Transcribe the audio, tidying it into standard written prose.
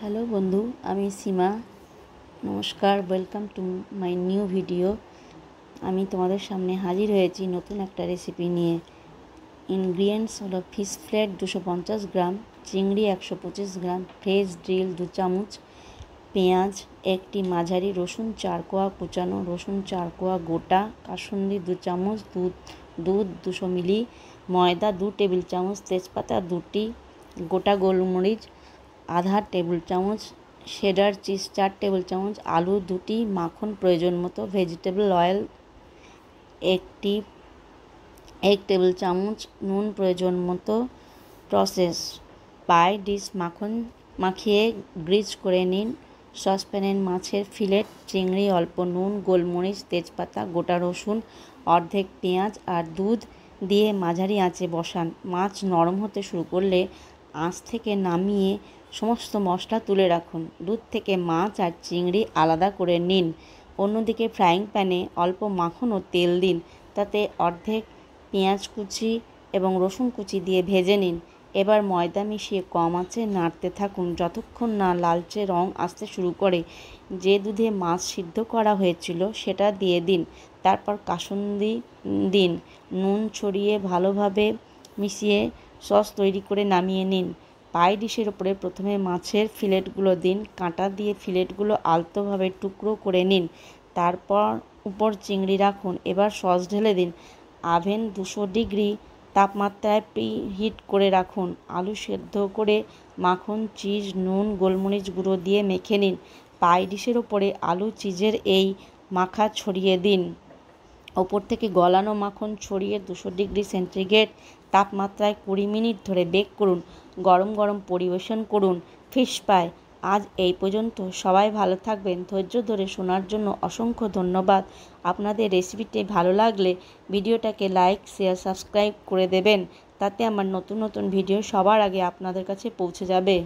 Hello বন্ধু, আমি সীমা। নমস্কার, welcome to my new video. আমি তোমাদের সামনে হাজির হয়েছি নতুন একটা রেসিপি নিয়ে। ইনগ্রিডিয়েন্টস হলো ফিশ ফ্লেট 250 গ্রাম, চিংড়ি 125 গ্রাম, ফ্রেশ ডিল 2 চামচ, পেঁয়াজ একটি মাঝারি, রসুন 4 কোয়া কুচানো, রসুন 4 কোয়া গোটা, কাসুন্দি 2 চামচ, দুধ 200 মিলি, ময়দা 2 টেবিল চামচ, তেজপাতা 2টি, গোটা গোলমরিচ আধা টেবিল চামচ, শেডার চিজ 4 টেবিল চামচ, আলু 2টি, মাখন প্রয়োজন মতো, ভেজিটেবল অয়েল 1 টেবিল চামচ, নুন প্রয়োজন মতো। প্রসেস: পাই ডিশ মাখন মাখিয়ে গ্রিজ করে নিন। সসপ্যানে মাছের ফিলেট, চিংড়ি, অল্প নুন, গোলমরিচ, তেজপাতা, গোটা রসুন, অর্ধেক পেঁয়াজ আর দুধ দিয়ে মাঝারি আঁচে বসান। মাছ নরম হতে শুরু করলে আঁচ থেকে নামিয়ে সমস্ত মশলা তুলে রাখুন। দুধ থেকে মাছ আর চিংড়ি আলাদা করে নিন। অন্যদিকে ফ্রাইং প্যানে অল্প মাখন ও তেল দিন, তাতে অর্ধেক পেঁয়াজ কুচি এবং রসুন কুচি দিয়ে ভেজে নিন। এবার ময়দা মিশিয়ে কম আঁচে নাড়তে থাকুন যতক্ষণ না লালচে রং আসতে শুরু করে। যে দুধে মাছ সিদ্ধ করা হয়েছিল সেটা দিয়ে দিন, তারপর কাসুন্দি দিন। নুন ছড়িয়ে ভালোভাবে মিশিয়ে সস তৈরি করে নামিয়ে নিন। পাই ডিশের ওপরে প্রথমে মাছের ফিলেটগুলো দিন, কাঁটা দিয়ে ফিলেটগুলো আলতোভাবে টুকরো করে নিন, তারপর উপর চিংড়ি রাখুন। এবার সস ঢেলে দিন। ওভেন 200 ডিগ্রি তাপমাত্রায় প্রিহিট করে রাখুন। আলু সেদ্ধ করে মাখন, চিজ, নুন, গোলমরিচ গুঁড়ো দিয়ে মেখে নিন। পাই ডিশের ওপরে আলু চিজের এই মাখা ছড়িয়ে দিন। ওপর থেকে গলানো মাখন ছড়িয়ে 200 ডিগ্রি সেন্টিগ্রেড তাপমাত্রায় 20 মিনিট ধরে বেক করুন। গরম গরম পরিবেশন করুন ফিশ পাই। আজ এই পর্যন্ত। সবাই ভালো থাকবেন। ধৈর্য ধরে শোনার জন্য অসংখ্য ধন্যবাদ। আপনাদের রেসিপিটি ভালো লাগলে ভিডিওটাকে লাইক, শেয়ার, সাবস্ক্রাইব করে দেবেন, তাতে আমার নতুন নতুন ভিডিও সবার আগে আপনাদের কাছে পৌঁছে যাবে।